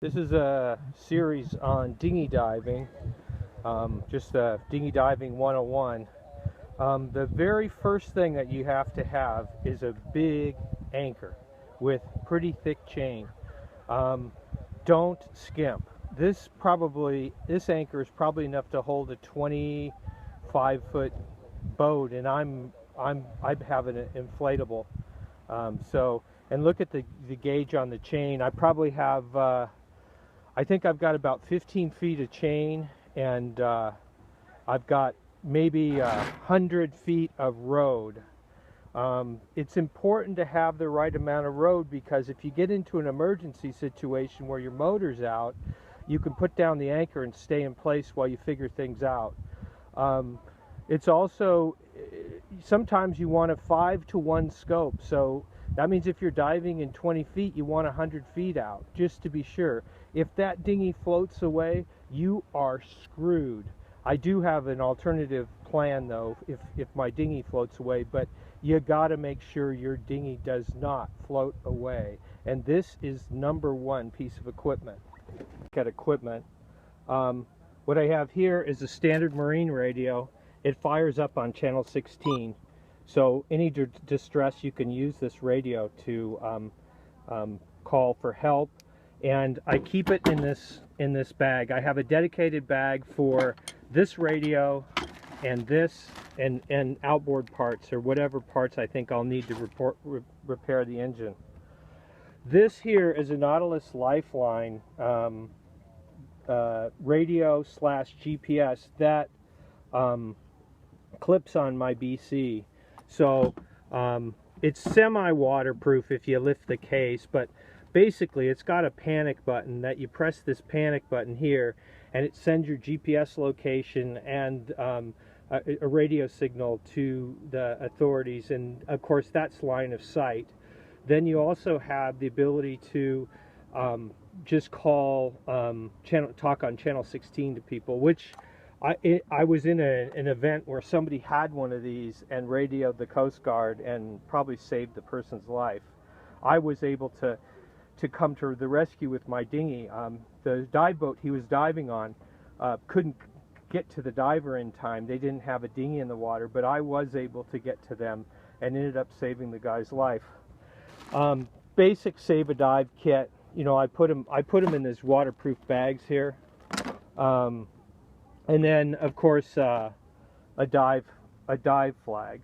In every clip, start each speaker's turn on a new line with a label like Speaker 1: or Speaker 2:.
Speaker 1: This is a series on dinghy diving, just dinghy diving 101. The very first thing that you have to have is a big anchor with pretty thick chain. Don't skimp. This anchor is probably enough to hold a 25-foot boat, and I have an inflatable. And look at the gauge on the chain. I probably have. I think I've got about 15 feet of chain, and I've got maybe 100 feet of rode. It's important to have the right amount of rode, because if you get into an emergency situation where your motor's out, you can put down the anchor and stay in place while you figure things out. It's also, sometimes you want a 5-to-1 scope, so that means if you're diving in 20 feet, you want 100 feet out, just to be sure. If that dinghy floats away, you are screwed. I do have an alternative plan, though, if my dinghy floats away, but you got to make sure your dinghy does not float away. And this is number one piece of equipment. Look at equipment. What I have here is a standard marine radio. It fires up on channel 16. So any distress, you can use this radio to call for help. And I keep it in this bag. I have a dedicated bag for this radio and this and outboard parts, or whatever parts I think I'll need to repair the engine. This here is a Nautilus Lifeline radio / GPS that clips on my BC. So it's semi-waterproof if you lift the case, but basically it's got a panic button that you press this panic button here, and it sends your GPS location and a radio signal to the authorities, and of course that's line of sight. Then you also have the ability to just call, talk on channel 16 to people, which I was in an event where somebody had one of these and radioed the Coast Guard and probably saved the person's life. I was able to come to the rescue with my dinghy. The dive boat he was diving on couldn't get to the diver in time. They didn't have a dinghy in the water, but I was able to get to them and ended up saving the guy's life. Basic save a dive kit. You know, I put them in these waterproof bags here. And then, of course, a dive flag.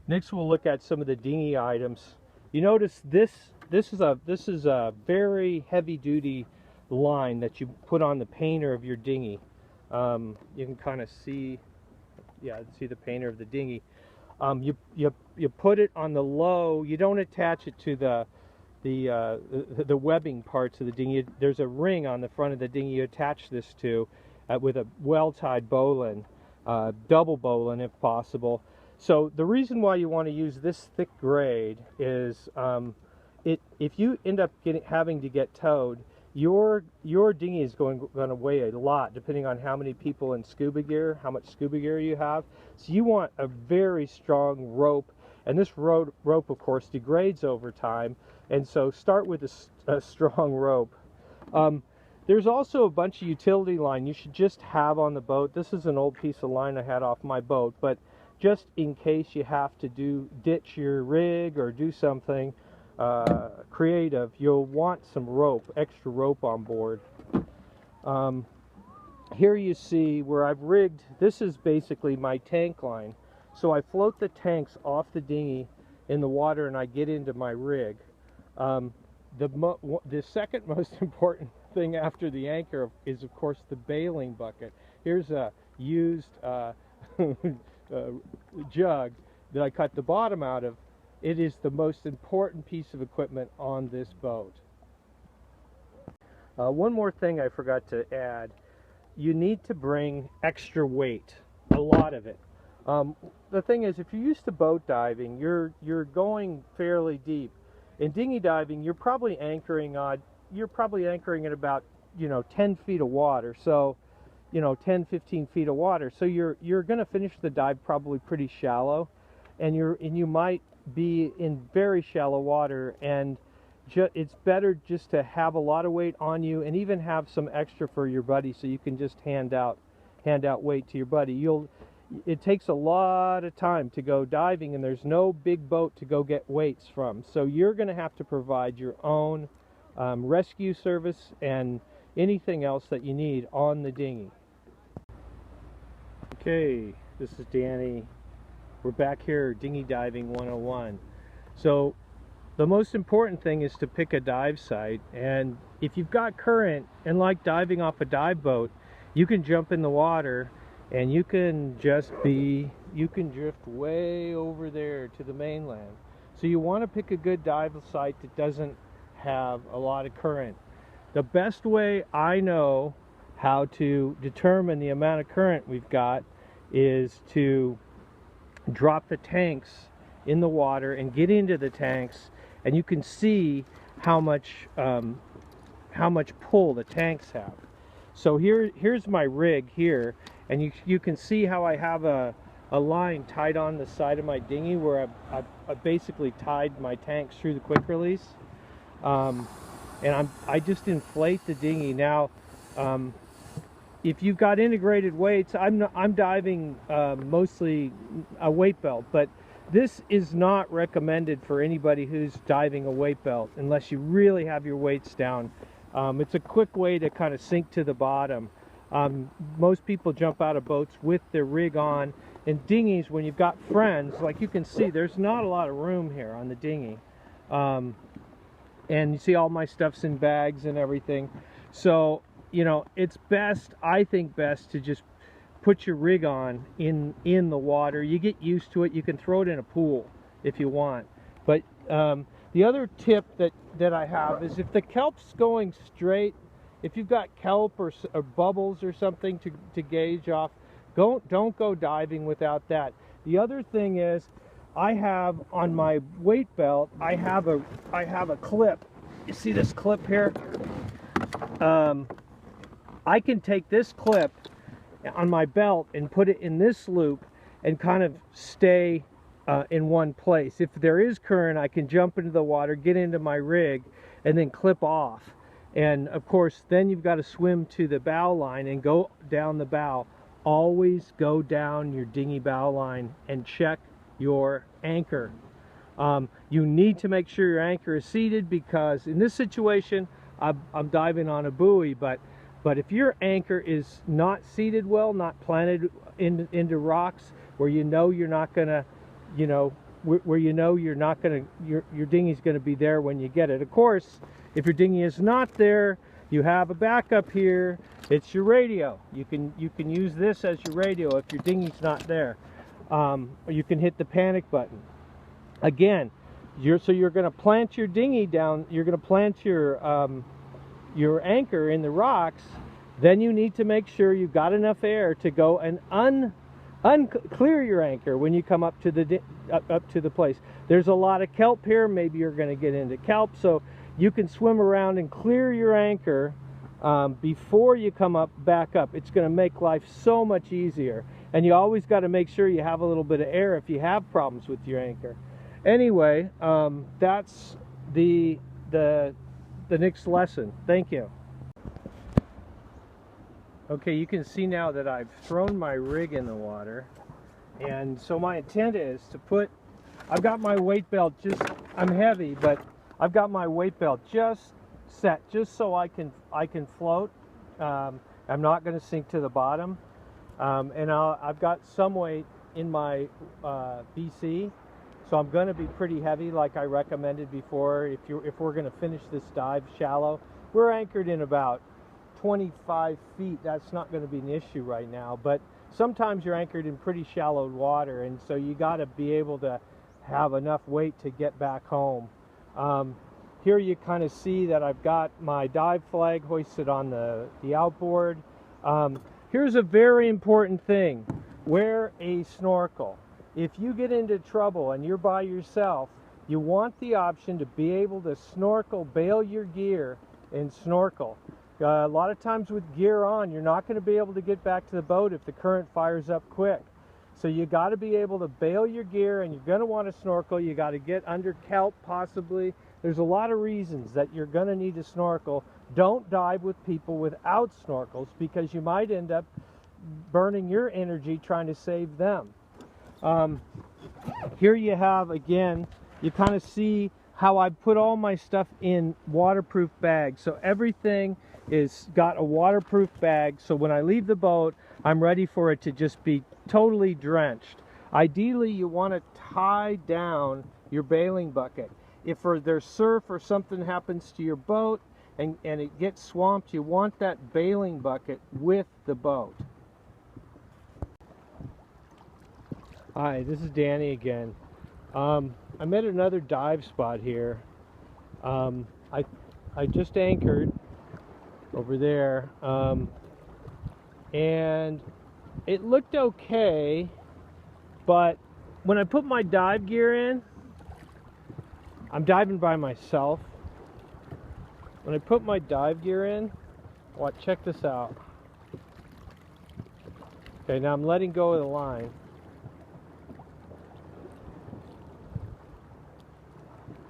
Speaker 1: Next, we'll look at some of the dinghy items. You notice this is a very heavy-duty line that you put on the painter of your dinghy. You can kind of see the painter of the dinghy. You put it on the low. You don't attach it to the webbing parts of the dinghy. There's a ring on the front of the dinghy you attach this to with a well-tied bowline, double bowline if possible. So the reason why you want to use this thick grade is if you end up having to get towed, your dinghy is going to weigh a lot, depending on how many people in scuba gear, how much scuba gear you have. So you want a very strong rope, and this rope, of course, degrades over time. And so start with a strong rope. There's also a bunch of utility line you should just have on the boat. This is an old piece of line I had off my boat, but just in case you have to ditch your rig or do something creative, you'll want some rope, extra rope on board. Here you see where I've rigged, this is basically my tank line. So I float the tanks off the dinghy in the water and I get into my rig. The second most important thing after the anchor is, of course, the bailing bucket. Here's a used jug that I cut the bottom out of. It is the most important piece of equipment on this boat. One more thing I forgot to add. You need to bring extra weight, a lot of it. The thing is, if you're used to boat diving, you're going fairly deep. In dinghy diving, you're probably anchoring at about 10 feet of water. So 10-15 feet of water. So you're going to finish the dive probably pretty shallow, and you might be in very shallow water, and it's better just to have a lot of weight on you, and even have some extra for your buddy, so you can just hand out weight to your buddy. It takes a lot of time to go diving, and there's no big boat to go get weights from. So you're going to have to provide your own rescue service and anything else that you need on the dinghy. Okay, this is Danny. We're back here, Dinghy Diving 101. So the most important thing is to pick a dive site, and if you've got current and like diving off a dive boat, you can jump in the water and you can drift way over there to the mainland. So you want to pick a good dive site that doesn't have a lot of current. The best way I know how to determine the amount of current we've got is to drop the tanks in the water and get into the tanks, and you can see how much pull the tanks have. So here's my rig here, and you can see how I have a line tied on the side of my dinghy where I basically tied my tanks through the quick release, and I just inflate the dinghy. Now if you've got integrated weights, I'm diving mostly a weight belt, but this is not recommended for anybody who's diving a weight belt unless you really have your weights down. It's a quick way to kind of sink to the bottom. Most people jump out of boats with their rig on. In dinghies, when you've got friends, like you can see, there's not a lot of room here on the dinghy. And you see all my stuff's in bags and everything. So, you know, it's best, I think best, to just put your rig on in the water. You get used to it. You can throw it in a pool if you want. But the other tip that I have is if the kelp's going straight, if you've got kelp or bubbles or something to gauge off, don't go diving without that. The other thing is, I have on my weight belt, I have a clip. You see this clip here? I can take this clip on my belt and put it in this loop and kind of stay in one place. If there is current, I can jump into the water, get into my rig, and then clip off. And of course, then you've got to swim to the bow line and go down the bow. Always go down your dinghy bow line and check your anchor. You need to make sure your anchor is seated, because in this situation, I'm diving on a buoy, but if your anchor is not seated well, not planted into rocks where you know you're not gonna, where you know you're not gonna, your dinghy's gonna be there when you get it. Of course, if your dinghy is not there, you have a backup here. It's your radio. You can use this as your radio if your dinghy's not there. Or you can hit the panic button. Again, you're going to plant your dinghy down. You're going to plant your anchor in the rocks. Then you need to make sure you've got enough air to go and unclear your anchor when you come up to the place. There's a lot of kelp here. Maybe you're going to get into kelp, so you can swim around and clear your anchor before you come back up. It's going to make life so much easier. And you always got to make sure you have a little bit of air if you have problems with your anchor. Anyway, that's the next lesson. Thank you. Okay, you can see now that I've thrown my rig in the water, and so my intent is to I've got my weight belt I'm heavy, but I've got my weight belt just set, just so I can float. I'm not going to sink to the bottom, and I've got some weight in my BC, so I'm going to be pretty heavy, like I recommended before. If we're going to finish this dive shallow, we're anchored in about 25 feet. That's not going to be an issue right now, but sometimes you're anchored in pretty shallow water, and so you got to be able to have enough weight to get back home. Here you kind of see that I've got my dive flag hoisted on the outboard. Here's a very important thing: wear a snorkel. If you get into trouble and you're by yourself, you want the option to be able to snorkel, bail your gear, and snorkel. A lot of times with gear on, you're not going to be able to get back to the boat if the current fires up quick. So you got to be able to bail your gear, and you're going to want to snorkel. You got to get under kelp possibly. There's a lot of reasons that you're going to need to snorkel. Don't dive with people without snorkels, because you might end up burning your energy trying to save them. Here you have, again, you kind of see how I put all my stuff in waterproof bags. So everything is got a waterproof bag, so when I leave the boat, I'm ready for it to just be totally drenched. Ideally, you want to tie down your bailing bucket. If there's surf or something happens to your boat and it gets swamped, you want that bailing bucket with the boat. Hi, this is Danny again. I'm at another dive spot here. I just anchored over there, and it looked okay, but when I put my dive gear in, I'm diving by myself. When I put my dive gear in, watch, check this out. Okay, now I'm letting go of the line.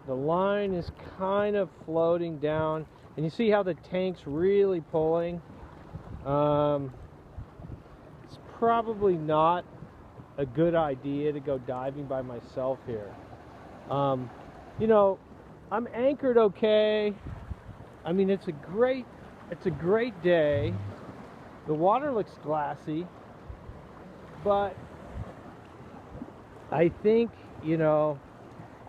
Speaker 1: The line is kind of floating down, and you see how the tank's really pulling. It's probably not a good idea to go diving by myself here. You know, I'm anchored okay. I mean, it's a great day. The water looks glassy, but I think, you know,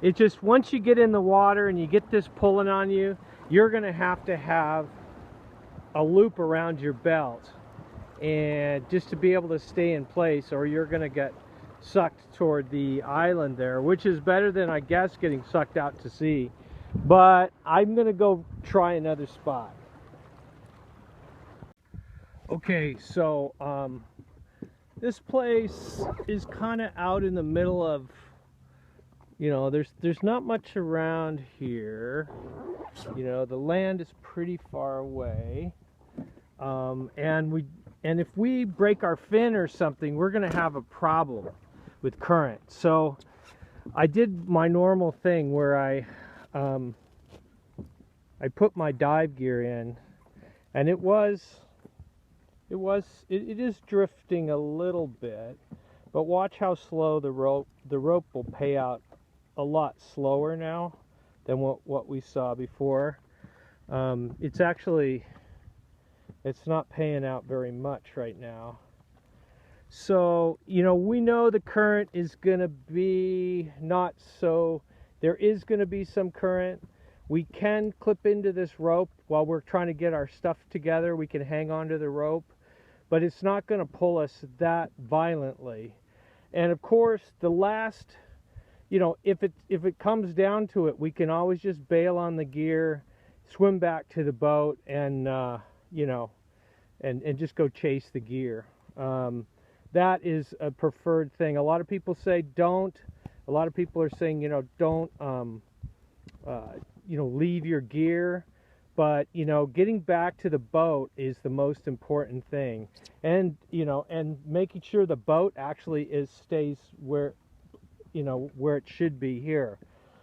Speaker 1: it just, once you get in the water and you get this pulling on you, you're going to have a loop around your belt, and just to be able to stay in place, or you're going to get sucked toward the island there, which is better than, I guess, getting sucked out to sea. But I'm going to go try another spot. Okay, so this place is kind of out in the middle of, you know, there's not much around here. You know, the land is pretty far away, and if we break our fin or something, we're going to have a problem with current. So I did my normal thing where I put my dive gear in, and it is drifting a little bit, but watch how slow the rope will pay out. A lot slower now than what we saw before. It's not paying out very much right now. So, you know, we know the current is going to be not so, there is going to be some current. We can clip into this rope while we're trying to get our stuff together. We can hang on to the rope, but it's not going to pull us that violently. And of course, the last, you know, if it comes down to it, we can always just bail on the gear, swim back to the boat, and you know, and just go chase the gear. That is a preferred thing. A lot of people say don't. A lot of people are saying, you know, don't you know, leave your gear. But, you know, getting back to the boat is the most important thing, and, you know, and making sure the boat actually stays where, you know, where it should be here.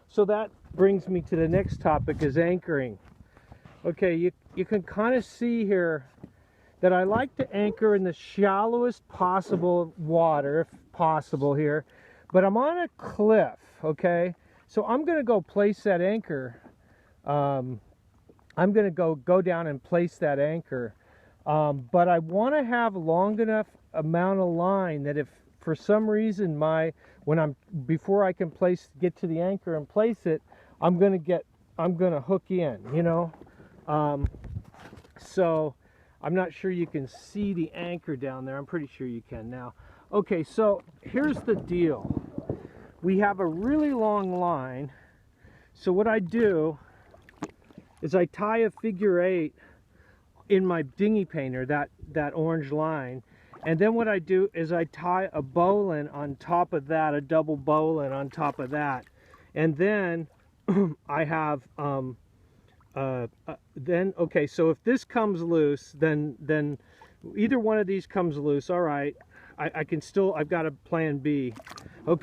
Speaker 1: So that brings me to the next topic, is anchoring. Okay, you can kind of see here that I like to anchor in the shallowest possible water, if possible here, but I'm on a cliff, okay? So I'm going to go place that anchor. I'm going to go down and place that anchor, but I want to have long enough amount of line that if for some reason before I can get to the anchor and place it, I'm gonna hook in, you know. So I'm not sure you can see the anchor down there. I'm pretty sure you can now. Okay, so here's the deal. We have a really long line, so what I do is I tie a figure 8 in my dinghy painter, that orange line. And then what I do is I tie a bowline on top of that, a double bowline on top of that. And then I have, okay, so if this comes loose, then either one of these comes loose, all right. I can still, I've got a plan B.